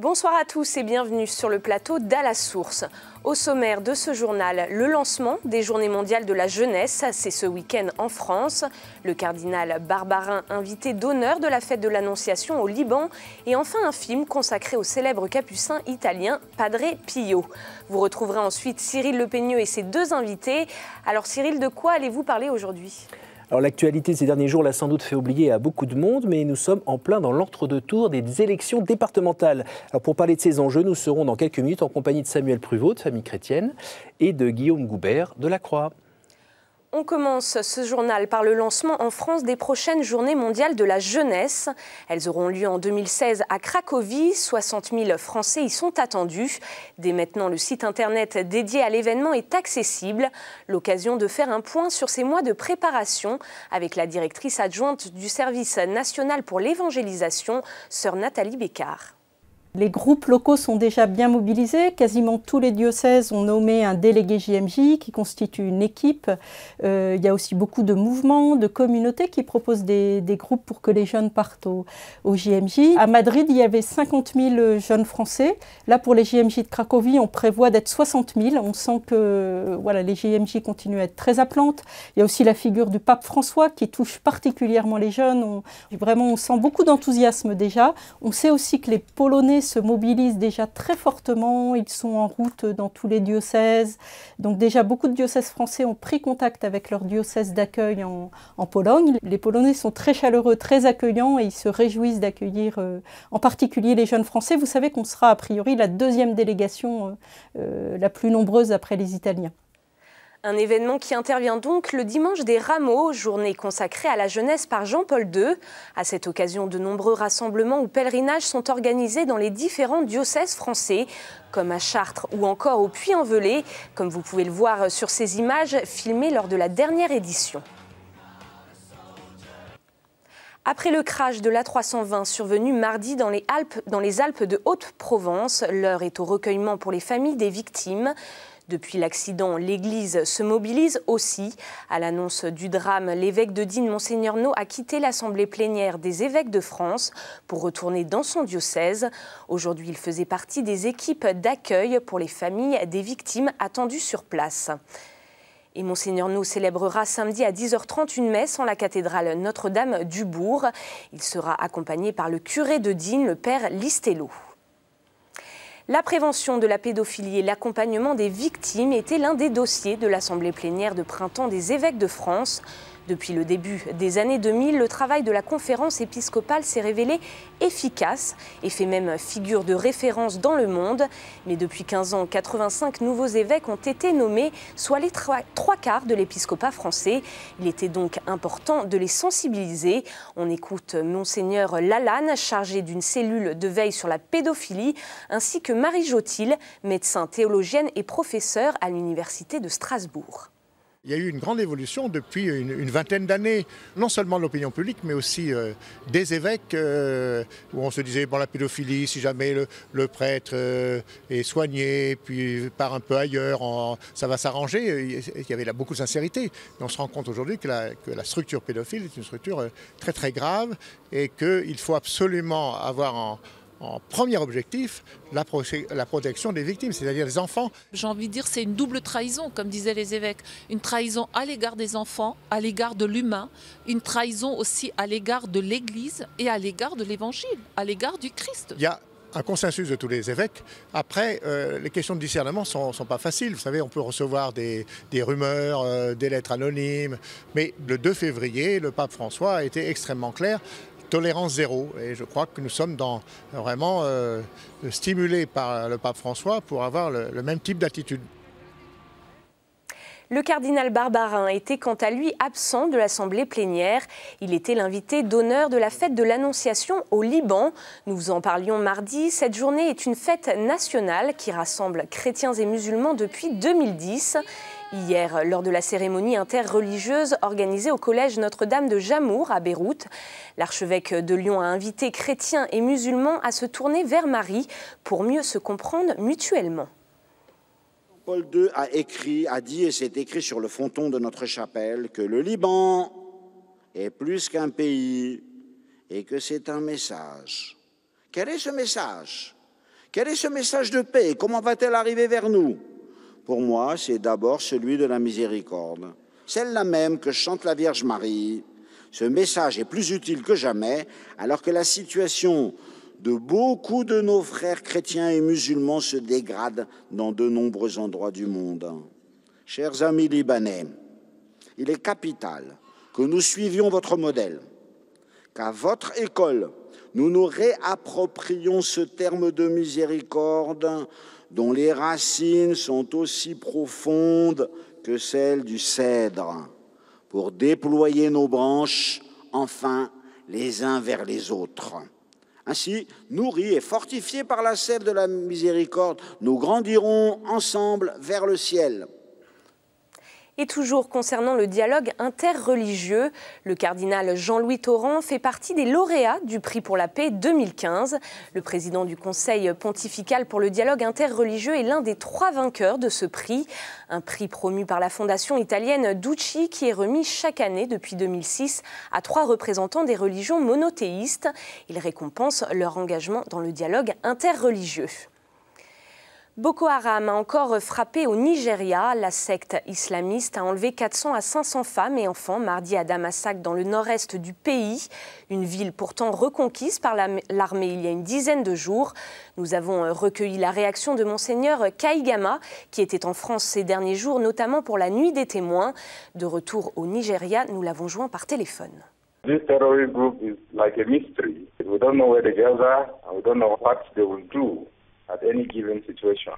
Bonsoir à tous et bienvenue sur le plateau d'À la Source. Au sommaire de ce journal, le lancement des Journées mondiales de la jeunesse, c'est ce week-end en France. Le cardinal Barbarin, invité d'honneur de la fête de l'Annonciation au Liban. Et enfin un film consacré au célèbre capucin italien Padre Pio. Vous retrouverez ensuite Cyril Lepeigneux et ses deux invités. Alors Cyril, de quoi allez-vous parler aujourd'hui ? Alors l'actualité de ces derniers jours l'a sans doute fait oublier à beaucoup de monde, mais nous sommes en plein dans l'entre-deux-tours des élections départementales. Alors pour parler de ces enjeux, nous serons dans quelques minutes en compagnie de Samuel Pruvot, de Famille Chrétienne, et de Guillaume Goubert, de La Croix. On commence ce journal par le lancement en France des prochaines Journées mondiales de la jeunesse. Elles auront lieu en 2016 à Cracovie. 60 000 Français y sont attendus. Dès maintenant, le site internet dédié à l'événement est accessible. L'occasion de faire un point sur ces mois de préparation avec la directrice adjointe du service national pour l'évangélisation, sœur Nathalie Bécard. Les groupes locaux sont déjà bien mobilisés. Quasiment tous les diocèses ont nommé un délégué JMJ qui constitue une équipe. Il y a aussi beaucoup de mouvements, de communautés qui proposent des groupes pour que les jeunes partent au JMJ. À Madrid, il y avait 50 000 jeunes Français. Là, pour les JMJ de Cracovie, on prévoit d'être 60 000. On sent que les JMJ continuent à être très appelantes. Il y a aussi la figure du pape François qui touche particulièrement les jeunes. On sent beaucoup d'enthousiasme déjà. On sait aussi que les Polonais se mobilisent déjà très fortement, ils sont en route dans tous les diocèses. Donc déjà beaucoup de diocèses français ont pris contact avec leur diocèse d'accueil en Pologne. Les Polonais sont très chaleureux, très accueillants et ils se réjouissent d'accueillir en particulier les jeunes Français. Vous savez qu'on sera a priori la deuxième délégation la plus nombreuse après les Italiens. Un événement qui intervient donc le dimanche des Rameaux, journée consacrée à la jeunesse par Jean-Paul II. À cette occasion, de nombreux rassemblements ou pèlerinages sont organisés dans les différents diocèses français, comme à Chartres ou encore au Puy-en-Velay, comme vous pouvez le voir sur ces images filmées lors de la dernière édition. Après le crash de l'A320 survenu mardi dans les Alpes de Haute-Provence, l'heure est au recueillement pour les familles des victimes. Depuis l'accident, l'Église se mobilise aussi. À l'annonce du drame, l'évêque de Digne, Monseigneur No, a quitté l'Assemblée plénière des évêques de France pour retourner dans son diocèse. Aujourd'hui, il faisait partie des équipes d'accueil pour les familles des victimes attendues sur place. Et Monseigneur No célébrera samedi à 10h30 une messe en la cathédrale Notre-Dame du Bourg. Il sera accompagné par le curé de Digne, le père Listello. La prévention de la pédophilie et l'accompagnement des victimes était l'un des dossiers de l'Assemblée plénière de printemps des évêques de France. Depuis le début des années 2000, le travail de la conférence épiscopale s'est révélé efficace et fait même figure de référence dans le monde. Mais depuis 15 ans, 85 nouveaux évêques ont été nommés, soit les trois quarts de l'épiscopat français. Il était donc important de les sensibiliser. On écoute Monseigneur Lalanne, chargé d'une cellule de veille sur la pédophilie, ainsi que Marie Jotil, médecin théologienne et professeure à l'Université de Strasbourg. Il y a eu une grande évolution depuis une vingtaine d'années, non seulement de l'opinion publique, mais aussi des évêques, où on se disait, bon, la pédophilie, si jamais le prêtre est soigné, puis part un peu ailleurs, ça va s'arranger. Il y avait là beaucoup de sincérité. Mais on se rend compte aujourd'hui que la structure pédophile est une structure très très grave et qu'il faut absolument avoir en premier objectif la protection des victimes, c'est-à-dire des enfants. J'ai envie de dire c'est une double trahison, comme disaient les évêques. Une trahison à l'égard des enfants, à l'égard de l'humain, une trahison aussi à l'égard de l'Église et à l'égard de l'Évangile, à l'égard du Christ. Il y a un consensus de tous les évêques. Après, les questions de discernement ne sont pas faciles. Vous savez, on peut recevoir des rumeurs, des lettres anonymes, mais le 2 février, le pape François a été extrêmement clair. Tolérance zéro. Et je crois que nous sommes vraiment stimulés par le pape François pour avoir le même type d'attitude. Le cardinal Barbarin était quant à lui absent de l'Assemblée plénière. Il était l'invité d'honneur de la fête de l'Annonciation au Liban. Nous vous en parlions mardi. Cette journée est une fête nationale qui rassemble chrétiens et musulmans depuis 2010. Hier, lors de la cérémonie interreligieuse organisée au collège Notre-Dame de Jamour à Beyrouth, l'archevêque de Lyon a invité chrétiens et musulmans à se tourner vers Marie pour mieux se comprendre mutuellement. Paul II a dit, et c'est écrit sur le fronton de notre chapelle, que le Liban est plus qu'un pays et que c'est un message. Quel est ce message? Quel est ce message de paix? Comment va-t-elle arriver vers nous? Pour moi, c'est d'abord celui de la miséricorde, celle-là même que chante la Vierge Marie. Ce message est plus utile que jamais, alors que la situation de beaucoup de nos frères chrétiens et musulmans se dégrade dans de nombreux endroits du monde. Chers amis libanais, il est capital que nous suivions votre modèle, qu'à votre école, nous nous réapproprions ce terme de miséricorde dont les racines sont aussi profondes que celles du cèdre, pour déployer nos branches, enfin, les uns vers les autres. Ainsi, nourris et fortifiés par la sève de la miséricorde, nous grandirons ensemble vers le ciel. Et toujours concernant le dialogue interreligieux, le cardinal Jean-Louis Torrent fait partie des lauréats du prix pour la paix 2015. Le président du Conseil pontifical pour le dialogue interreligieux est l'un des 3 vainqueurs de ce prix. Un prix promu par la fondation italienne Ducci qui est remis chaque année depuis 2006 à 3 représentants des religions monothéistes. Il récompense leur engagement dans le dialogue interreligieux. Boko Haram a encore frappé au Nigeria. La secte islamiste a enlevé 400 à 500 femmes et enfants mardi à Damasak dans le nord-est du pays. Une ville pourtant reconquise par l'armée il y a une dizaine de jours. Nous avons recueilli la réaction de Monseigneur Kaigama qui était en France ces derniers jours, notamment pour la nuit des témoins. De retour au Nigeria, nous l'avons joint par téléphone. This terrorist group is like a mystery. We don't know where they gather and we don't know what they will do at any given situation.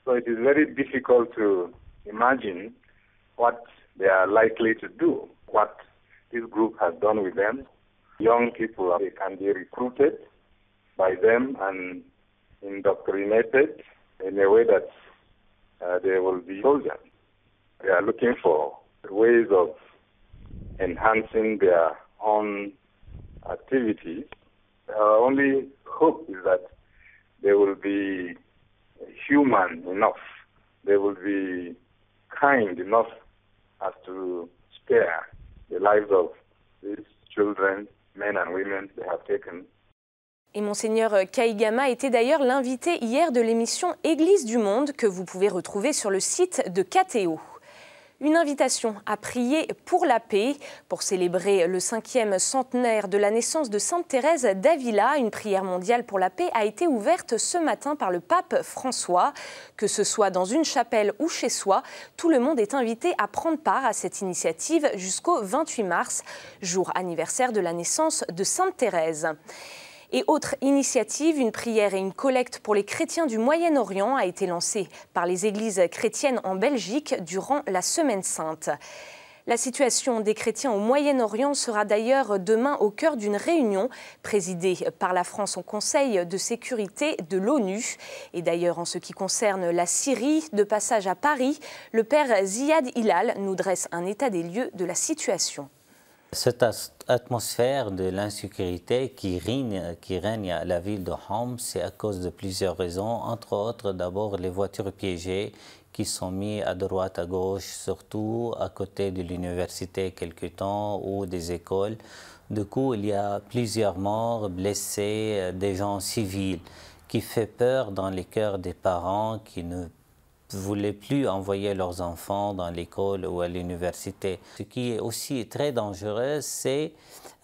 So it is very difficult to imagine what they are likely to do, what this group has done with them. Young people, they can be recruited by them and indoctrinated in a way that they will be soldiers. They are looking for ways of enhancing their own activities. Our only hope is that they will be human enough, they will be kind enough as to spare the lives of these children, men and women they have taken. Et Monseigneur Kaigama était d'ailleurs l'invité hier de l'émission Église du Monde que vous pouvez retrouver sur le site de KTO. Une invitation à prier pour la paix, pour célébrer le 5e centenaire de la naissance de Sainte Thérèse d'Avila. Une prière mondiale pour la paix a été ouverte ce matin par le pape François. Que ce soit dans une chapelle ou chez soi, tout le monde est invité à prendre part à cette initiative jusqu'au 28 mars, jour anniversaire de la naissance de Sainte Thérèse. Et autre initiative, une prière et une collecte pour les chrétiens du Moyen-Orient a été lancée par les églises chrétiennes en Belgique durant la Semaine Sainte. La situation des chrétiens au Moyen-Orient sera d'ailleurs demain au cœur d'une réunion présidée par la France au Conseil de sécurité de l'ONU. Et d'ailleurs, en ce qui concerne la Syrie, de passage à Paris, le père Ziad Hilal nous dresse un état des lieux de la situation. Cette atmosphère de l'insécurité qui règne à la ville de Homs, c'est à cause de plusieurs raisons. Entre autres, d'abord les voitures piégées qui sont mises à droite, à gauche, surtout à côté de l'université quelque temps ou des écoles. Du coup, il y a plusieurs morts, blessés, des gens civils qui fait peur dans les cœurs des parents qui ne voulaient plus envoyer leurs enfants dans l'école ou à l'université. Ce qui est aussi très dangereux, c'est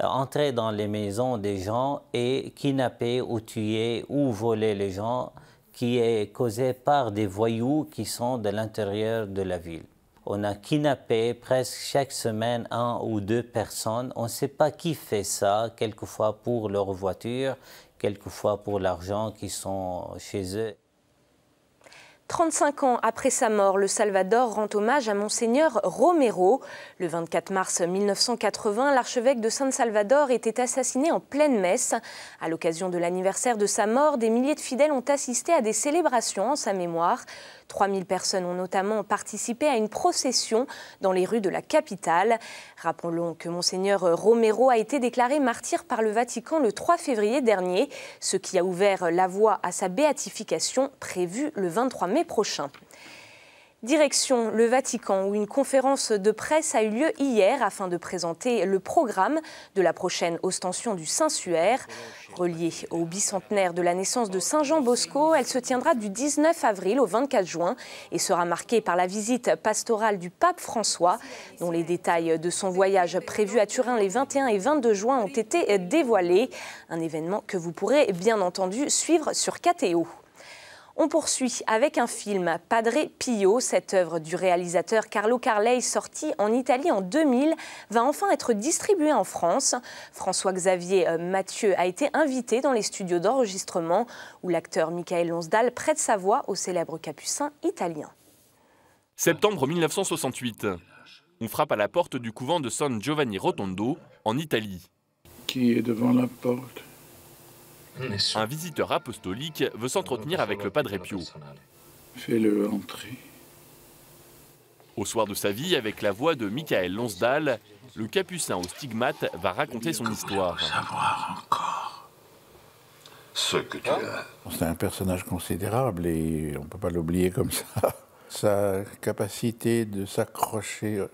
entrer dans les maisons des gens et kidnapper ou tuer ou voler les gens, qui est causé par des voyous qui sont de l'intérieur de la ville. On a kidnappé presque chaque semaine 1 ou 2 personnes. On ne sait pas qui fait ça, quelquefois pour leur voiture, quelquefois pour l'argent qui sont chez eux. 35 ans après sa mort, le Salvador rend hommage à Monseigneur Romero. Le 24 mars 1980, l'archevêque de San Salvador était assassiné en pleine messe. À l'occasion de l'anniversaire de sa mort, des milliers de fidèles ont assisté à des célébrations en sa mémoire. 3000 personnes ont notamment participé à une procession dans les rues de la capitale. Rappelons que Monseigneur Romero a été déclaré martyr par le Vatican le 3 février dernier, ce qui a ouvert la voie à sa béatification prévue le 23 mai prochain. Direction le Vatican, où une conférence de presse a eu lieu hier afin de présenter le programme de la prochaine ostension du Saint-Suaire. Reliée au bicentenaire de la naissance de Saint Jean Bosco, elle se tiendra du 19 avril au 24 juin et sera marquée par la visite pastorale du pape François, dont les détails de son voyage prévu à Turin les 21 et 22 juin ont été dévoilés. Un événement que vous pourrez bien entendu suivre sur KTO. On poursuit avec un film, Padre Pio. Cette œuvre du réalisateur Carlo Carlei, sortie en Italie en 2000, va enfin être distribuée en France. François-Xavier Mathieu a été invité dans les studios d'enregistrement où l'acteur Michael Lonsdal prête sa voix au célèbre capucin italien. Septembre 1968. On frappe à la porte du couvent de San Giovanni Rotondo, en Italie. Qui est devant la porte ? Un visiteur apostolique veut s'entretenir avec le Padre Pio. Fais-le entrer. Au soir de sa vie, avec la voix de Michael Lonsdal, le capucin au stigmate va raconter son histoire. Savoir encore ce que tu as. C'est un personnage considérable et on ne peut pas l'oublier comme ça. Sa capacité de s'accrocher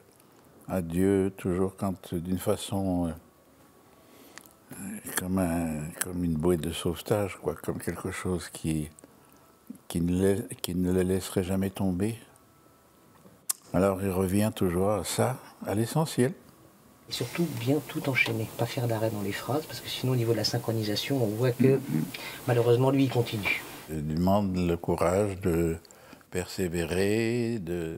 à Dieu, toujours d'une façon... comme une bouée de sauvetage, quoi, comme quelque chose qui ne le laisserait jamais tomber. Alors il revient toujours à ça, à l'essentiel. Et surtout bien tout enchaîner, pas faire d'arrêt dans les phrases, parce que sinon au niveau de la synchronisation, on voit que malheureusement lui il continue. Je lui demande le courage de persévérer, de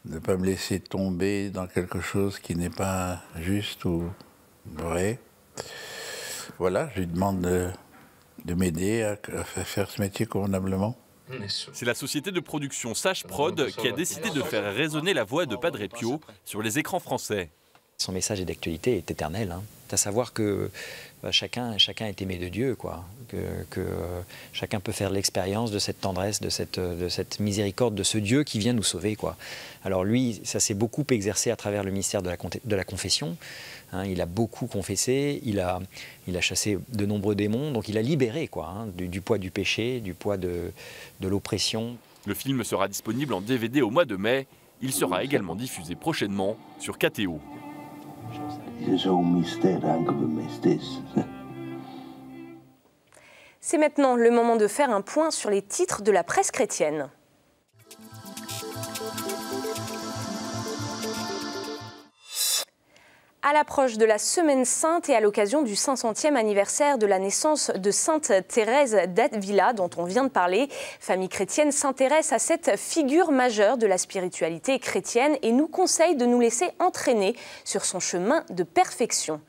ne pas me laisser tomber dans quelque chose qui n'est pas juste ou vrai. Voilà, je lui demande de m'aider à faire ce métier convenablement. C'est la société de production Sage Prod qui a décidé de faire résonner la voix de Padre Pio sur les écrans français. Son message d'actualité est éternel. À savoir que chacun est aimé de Dieu, quoi. Que chacun peut faire l'expérience de cette tendresse, de cette miséricorde, de ce Dieu qui vient nous sauver, quoi. Alors lui, ça s'est beaucoup exercé à travers le ministère de la confession. Il a beaucoup confessé, il a chassé de nombreux démons, donc il a libéré, quoi, du poids du péché, du poids de l'oppression. Le film sera disponible en DVD au mois de mai. Il sera également diffusé prochainement sur KTO. C'est maintenant le moment de faire un point sur les titres de la presse chrétienne. À l'approche de la Semaine Sainte et à l'occasion du 500e anniversaire de la naissance de Sainte Thérèse d'Avila, dont on vient de parler, Famille chrétienne s'intéresse à cette figure majeure de la spiritualité chrétienne et nous conseille de nous laisser entraîner sur son chemin de perfection.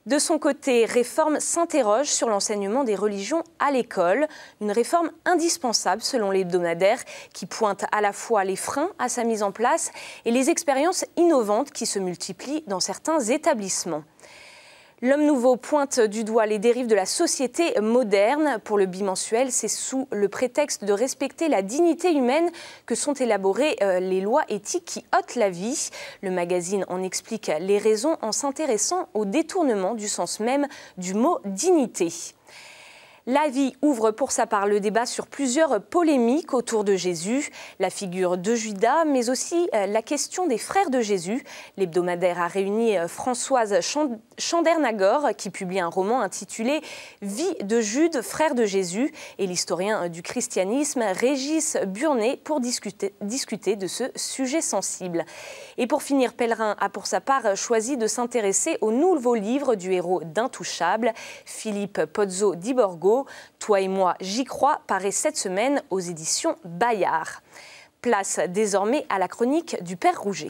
De son côté, Réforme s'interroge sur l'enseignement des religions à l'école, une réforme indispensable selon l'hebdomadaire qui pointe à la fois les freins à sa mise en place et les expériences innovantes qui se multiplient dans certains établissements. L'Homme Nouveau pointe du doigt les dérives de la société moderne. Pour le bimensuel, c'est sous le prétexte de respecter la dignité humaine que sont élaborées les lois éthiques qui ôtent la vie. Le magazine en explique les raisons en s'intéressant au détournement du sens même du mot dignité. La Vie ouvre pour sa part le débat sur plusieurs polémiques autour de Jésus, la figure de Judas, mais aussi la question des frères de Jésus. L'hebdomadaire a réuni Françoise Chandernagor, qui publie un roman intitulé « Vie de Jude, frère de Jésus » et l'historien du christianisme Régis Burnet pour discuter de ce sujet sensible. Et pour finir, Pèlerin a pour sa part choisi de s'intéresser au nouveau livre du héros d'Intouchable, Philippe Pozzo di Borgo. Toi et moi, j'y crois, paraît cette semaine aux éditions Bayard. Place désormais à la chronique du Père Rouget.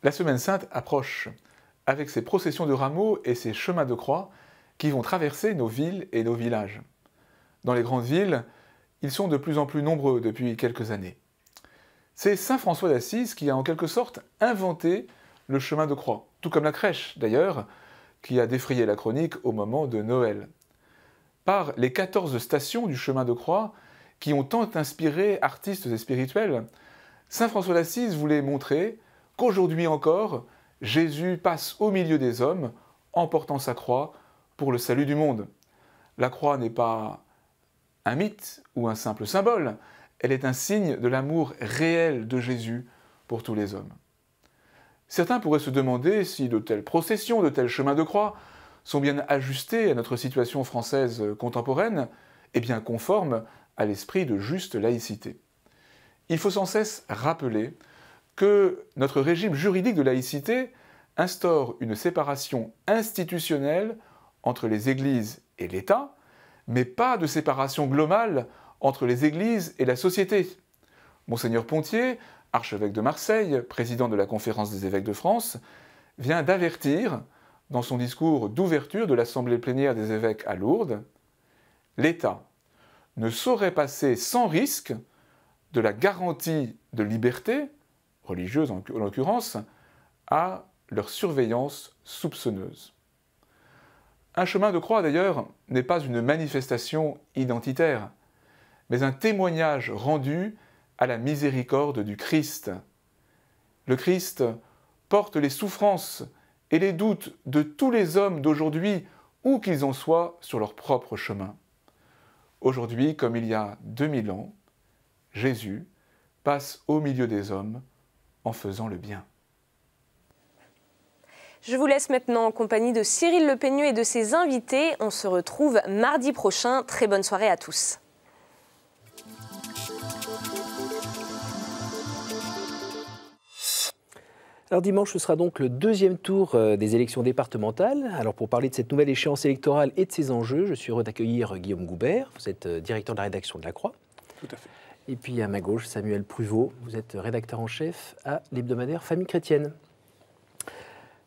La Semaine Sainte approche, avec ses processions de rameaux et ses chemins de croix qui vont traverser nos villes et nos villages. Dans les grandes villes, ils sont de plus en plus nombreux depuis quelques années. C'est saint François d'Assise qui a en quelque sorte inventé le chemin de croix, tout comme la crèche d'ailleurs, qui a défrayé la chronique au moment de Noël. Par les 14 stations du chemin de croix qui ont tant inspiré artistes et spirituels, saint François d'Assise voulait montrer qu'aujourd'hui encore, Jésus passe au milieu des hommes en portant sa croix pour le salut du monde. la croix n'est pas un mythe ou un simple symbole, elle est un signe de l'amour réel de Jésus pour tous les hommes. Certains pourraient se demander si de telles processions, de tels chemins de croix sont bien ajustés à notre situation française contemporaine et bien conformes à l'esprit de juste laïcité. Il faut sans cesse rappeler que notre régime juridique de laïcité instaure une séparation institutionnelle entre les églises et l'État, mais pas de séparation globale entre les églises et la société. Monseigneur Pontier, archevêque de Marseille, président de la Conférence des évêques de France, vient d'avertir, dans son discours d'ouverture de l'Assemblée plénière des évêques à Lourdes, l'État ne saurait passer sans risque de la garantie de liberté, religieuse en l'occurrence, à leur surveillance soupçonneuse. Un chemin de croix, d'ailleurs, n'est pas une manifestation identitaire, mais un témoignage rendu à la miséricorde du Christ. Le Christ porte les souffrances et les doutes de tous les hommes d'aujourd'hui, où qu'ils en soient sur leur propre chemin. Aujourd'hui, comme il y a 2000 ans, Jésus passe au milieu des hommes en faisant le bien. Je vous laisse maintenant en compagnie de Cyril Le Peigneux et de ses invités. On se retrouve mardi prochain. Très bonne soirée à tous. Alors dimanche, ce sera donc le deuxième tour des élections départementales. Alors pour parler de cette nouvelle échéance électorale et de ses enjeux, je suis heureux d'accueillir Guillaume Goubert. Vous êtes directeur de la rédaction de La Croix. Tout à fait. Et puis à ma gauche, Samuel Pruvot. Vous êtes rédacteur en chef à l'hebdomadaire Famille chrétienne.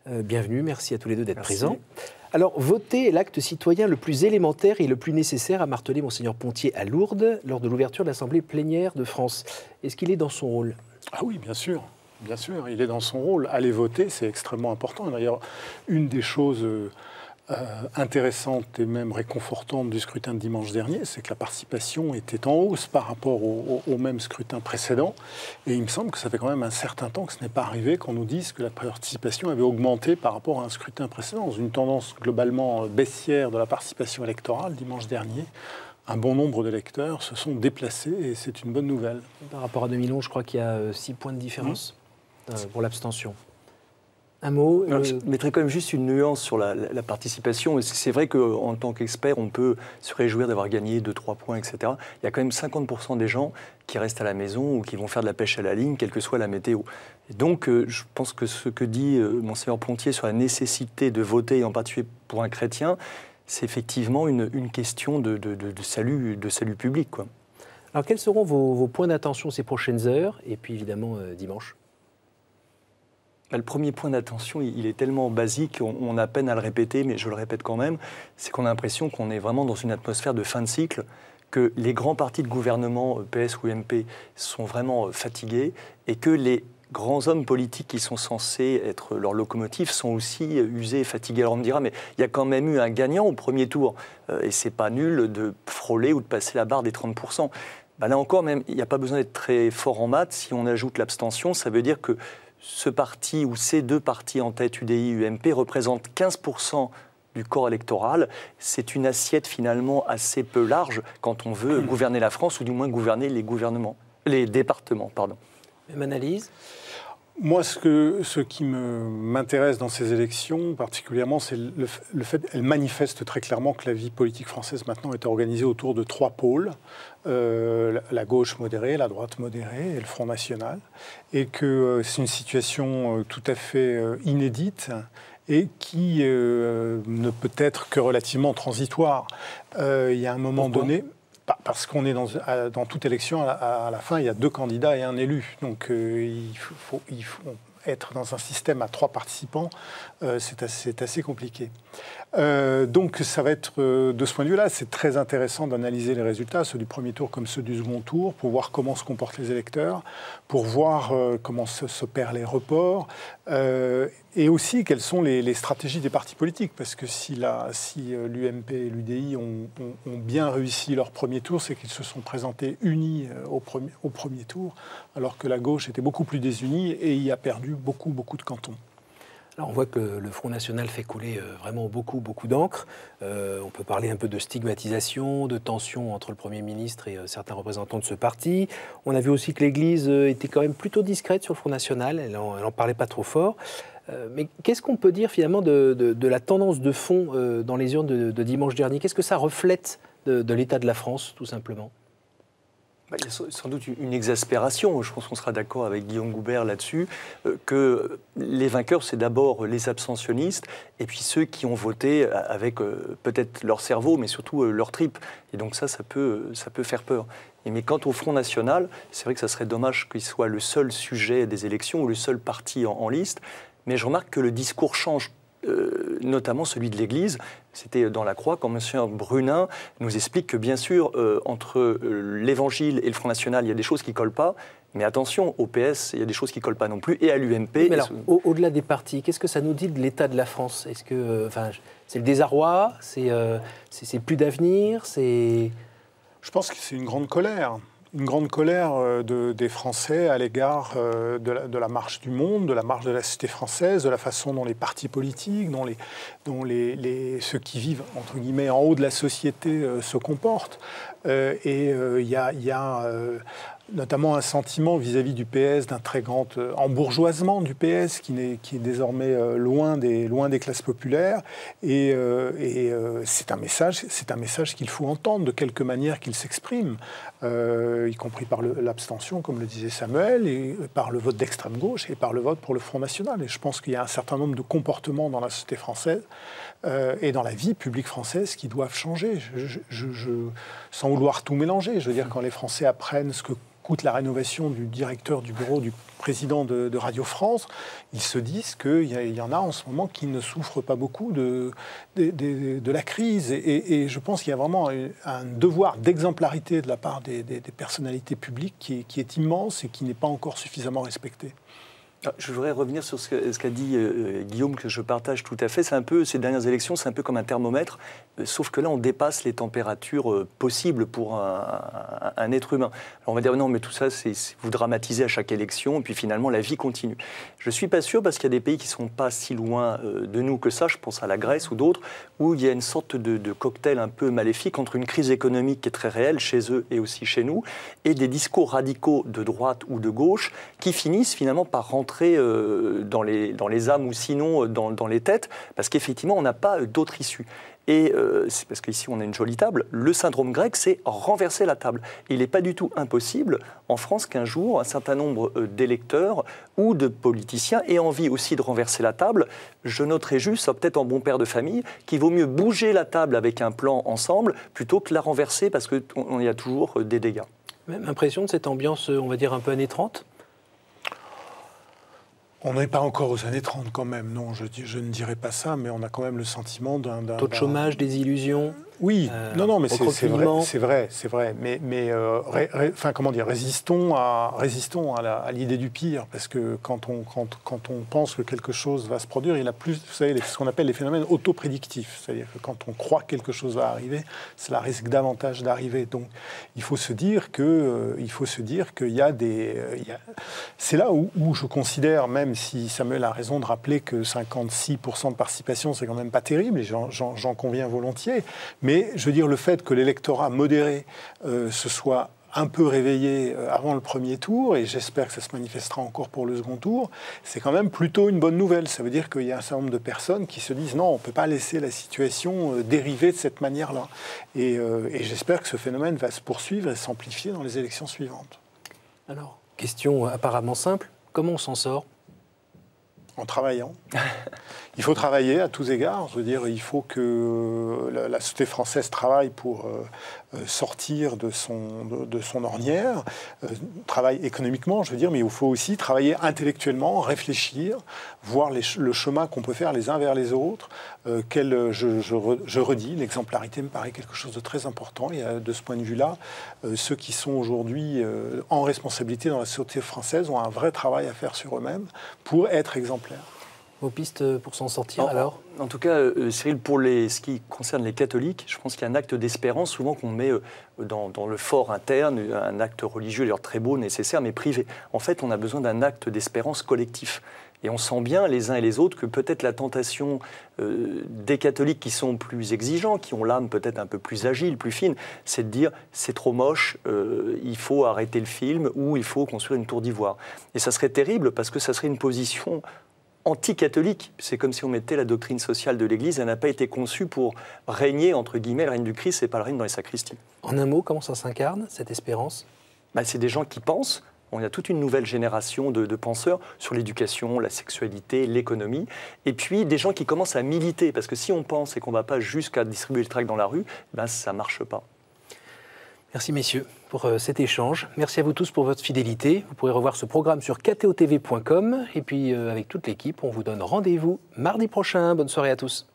Bienvenue, merci à tous les deux d'être présents. Alors, voter est l'acte citoyen le plus élémentaire et le plus nécessaire, a martelé Monseigneur Pontier à Lourdes lors de l'ouverture de l'Assemblée plénière de France. Est-ce qu'il est dans son rôle ? Ah oui, bien sûr. Bien sûr, il est dans son rôle. Aller voter, c'est extrêmement important. D'ailleurs, une des choses intéressantes et même réconfortantes du scrutin de dimanche dernier, c'est que la participation était en hausse par rapport au même scrutin précédent. Et il me semble que ça fait quand même un certain temps que ce n'est pas arrivé qu'on nous dise que la participation avait augmenté par rapport à un scrutin précédent. Dans une tendance globalement baissière de la participation électorale dimanche dernier, un bon nombre d'électeurs se sont déplacés et c'est une bonne nouvelle. Par rapport à 2011, je crois qu'il y a 6 points de différence pour l'abstention. Un mot Je mettrais quand même juste une nuance sur la participation. C'est vrai qu'en tant qu'expert, on peut se réjouir d'avoir gagné 2-3 points, etc. Il y a quand même 50% des gens qui restent à la maison ou qui vont faire de la pêche à la ligne, quelle que soit la météo. Et donc, je pense que ce que dit Monseigneur Pontier sur la nécessité de voter, en particulier pour un chrétien, c'est effectivement une question de salut public, quoi. Alors, quels seront vos points d'attention ces prochaines heures et puis évidemment dimanche ? Le premier point d'attention, il est tellement basique, on a peine à le répéter, mais je le répète quand même, c'est qu'on a l'impression qu'on est vraiment dans une atmosphère de fin de cycle, que les grands partis de gouvernement, PS ou UMP, sont vraiment fatigués, et que les grands hommes politiques qui sont censés être leurs locomotives sont aussi usés et fatigués. Alors on me dira, mais il y a quand même eu un gagnant au premier tour, et c'est pas nul de frôler ou de passer la barre des 30%. Ben là encore, même, il n'y a pas besoin d'être très fort en maths. Si on ajoute l'abstention, ça veut dire que ce parti ou ces deux partis en tête, UDI, UMP, représentent 15% du corps électoral. C'est une assiette finalement assez peu large quand on veut gouverner la France, ou du moins gouverner les départements. Même analyse ? Moi, ce qui m'intéresse dans ces élections, particulièrement, c'est le fait qu'elles manifestent très clairement que la vie politique française maintenant est organisée autour de 3 pôles, la gauche modérée, la droite modérée et le Front National, et que c'est une situation tout à fait inédite et qui ne peut être que relativement transitoire. Il y a un moment donné... Parce qu'on est dans toute élection, à la fin, il y a 2 candidats et un élu. Donc il faut être dans un système à 3 participants, c'est assez compliqué. Donc ça va être, de ce point de vue-là, c'est très intéressant d'analyser les résultats, ceux du premier tour comme ceux du second tour, pour voir comment se comportent les électeurs, pour voir comment s'opèrent les reports, et aussi quelles sont les stratégies des partis politiques. Parce que si l'UMP et l'UDI ont bien réussi leur premier tour, c'est qu'ils se sont présentés unis au premier tour, alors que la gauche était beaucoup plus désunie et y a perdu beaucoup de cantons. Alors on voit que le Front National fait couler vraiment beaucoup d'encre. On peut parler un peu de stigmatisation, de tension entre le Premier ministre et certains représentants de ce parti. On a vu aussi que l'Église était quand même plutôt discrète sur le Front National, elle en parlait pas trop fort. Mais qu'est-ce qu'on peut dire finalement de la tendance de fond dans les urnes de dimanche dernier? Qu'est-ce que ça reflète de l'état de la France, tout simplement? Il y a sans doute une exaspération, je pense qu'on sera d'accord avec Guillaume Goubert là-dessus, que les vainqueurs, c'est d'abord les abstentionnistes, et puis ceux qui ont voté avec peut-être leur cerveau, mais surtout leur tripe. Et donc ça peut faire peur. Mais quant au Front National, c'est vrai que ça serait dommage qu'il soit le seul sujet des élections ou le seul parti en liste, mais je remarque que le discours change. Notamment celui de l'Église. C'était dans La Croix, quand M. Brunin nous explique que, bien sûr, entre l'Évangile et le Front National, il y a des choses qui ne collent pas, mais attention, au PS, il y a des choses qui ne collent pas non plus, et à l'UMP... Mais alors, au-delà des partis, qu'est-ce que ça nous dit de l'état de la France? Est-ce que c'est le désarroi? C'est plus d'avenir? Je pense que c'est une grande colère. Une grande colère des Français à l'égard de la marche du monde, de la marche de la société française, de la façon dont les partis politiques, dont ceux qui vivent, entre guillemets, en haut de la société se comportent. Il y a notamment un sentiment vis-à-vis du PS d'un très grand embourgeoisement du PS qui est désormais loin des classes populaires. Et c'est un message qu'il faut entendre de quelque manière qu'il s'exprime, y compris par l'abstention, comme le disait Samuel, et par le vote d'extrême gauche et par le vote pour le Front National. Et je pense qu'il y a un certain nombre de comportements dans la société française et dans la vie publique française qui doivent changer. Sans vouloir tout mélanger, je veux dire, quand les Français apprennent ce que coûte la rénovation du directeur du bureau du président de Radio France, ils se disent qu'il y en a en ce moment qui ne souffrent pas beaucoup de la crise. Et je pense qu'il y a vraiment un devoir d'exemplarité de la part des personnalités publiques qui est immense et qui n'est pas encore suffisamment respecté. Je voudrais revenir sur ce qu'a dit Guillaume, que je partage tout à fait. C'est un peu, ces dernières élections, c'est un peu comme un thermomètre, sauf que là, on dépasse les températures possibles pour un être humain. Alors on va dire, non, mais tout ça, vous dramatisez à chaque élection, et puis finalement, la vie continue. Je ne suis pas sûr, parce qu'il y a des pays qui ne sont pas si loin de nous que ça, je pense à la Grèce ou d'autres, où il y a une sorte de cocktail un peu maléfique entre une crise économique qui est très réelle chez eux et aussi chez nous, et des discours radicaux de droite ou de gauche qui finissent finalement par rentrer dans les âmes ou sinon dans les têtes, parce qu'effectivement, on n'a pas d'autre issue. Et c'est parce qu'ici, on a une jolie table. Le syndrome grec, c'est renverser la table. Et il n'est pas du tout impossible, en France, qu'un jour, un certain nombre d'électeurs ou de politiciens aient envie aussi de renverser la table. Je noterai juste, peut-être en bon père de famille, qu'il vaut mieux bouger la table avec un plan ensemble plutôt que la renverser, parce qu'il y a toujours des dégâts. Même impression de cette ambiance, on va dire, un peu années 30 ? On n'est pas encore aux années 30 quand même, non, je ne dirais pas ça, mais on a quand même le sentiment d'un... Taux de chômage, des illusions. Oui, non, mais c'est vrai. Mais comment dire, résistons à l'idée du pire, parce que quand on pense que quelque chose va se produire, il a plus, vous savez, ce qu'on appelle les phénomènes autoprédictifs, c'est-à-dire que quand on croit que quelque chose va arriver, cela risque davantage d'arriver. Donc, il faut se dire qu'il y a c'est là où je considère, même si Samuel a raison de rappeler que 56% de participation, c'est quand même pas terrible, et j'en conviens volontiers. Mais je veux dire, le fait que l'électorat modéré se soit un peu réveillé avant le premier tour, et j'espère que ça se manifestera encore pour le second tour, c'est quand même plutôt une bonne nouvelle. Ça veut dire qu'il y a un certain nombre de personnes qui se disent non, on ne peut pas laisser la situation dériver de cette manière-là. Et j'espère que ce phénomène va se poursuivre et s'amplifier dans les élections suivantes. Alors, question apparemment simple, comment on s'en sort ? En travaillant. Il faut travailler à tous égards. Je veux dire, il faut que la société française travaille pour sortir de son ornière, travaille économiquement, je veux dire, mais il faut aussi travailler intellectuellement, réfléchir, voir le chemin qu'on peut faire les uns vers les autres. Je redis, l'exemplarité me paraît quelque chose de très important. Et de ce point de vue-là, ceux qui sont aujourd'hui en responsabilité dans la société française ont un vrai travail à faire sur eux-mêmes pour être exemplaires. Vos pistes pour s'en sortir alors ? En tout cas, Cyril, pour ce qui concerne les catholiques, je pense qu'il y a un acte d'espérance souvent qu'on met dans le fort interne, un acte religieux, d'ailleurs très beau, nécessaire, mais privé. En fait, on a besoin d'un acte d'espérance collectif. Et on sent bien les uns et les autres que peut-être la tentation des catholiques qui sont plus exigeants, qui ont l'âme peut-être un peu plus agile, plus fine, c'est de dire c'est trop moche, il faut arrêter le film ou il faut construire une tour d'ivoire. Et ça serait terrible parce que ça serait une position anti-catholique. C'est comme si on mettait la doctrine sociale de l'Église, elle n'a pas été conçue pour régner, entre guillemets, le règne du Christ, c'est pas le règne dans les sacristies. En un mot, comment ça s'incarne, cette espérance ? C'est des gens qui pensent. On a toute une nouvelle génération de penseurs sur l'éducation, la sexualité, l'économie, et puis des gens qui commencent à militer, parce que si on pense et qu'on ne va pas jusqu'à distribuer le tract dans la rue, ça ne marche pas. Merci messieurs pour cet échange. Merci à vous tous pour votre fidélité. Vous pourrez revoir ce programme sur ktotv.com. Et puis avec toute l'équipe, on vous donne rendez-vous mardi prochain. Bonne soirée à tous.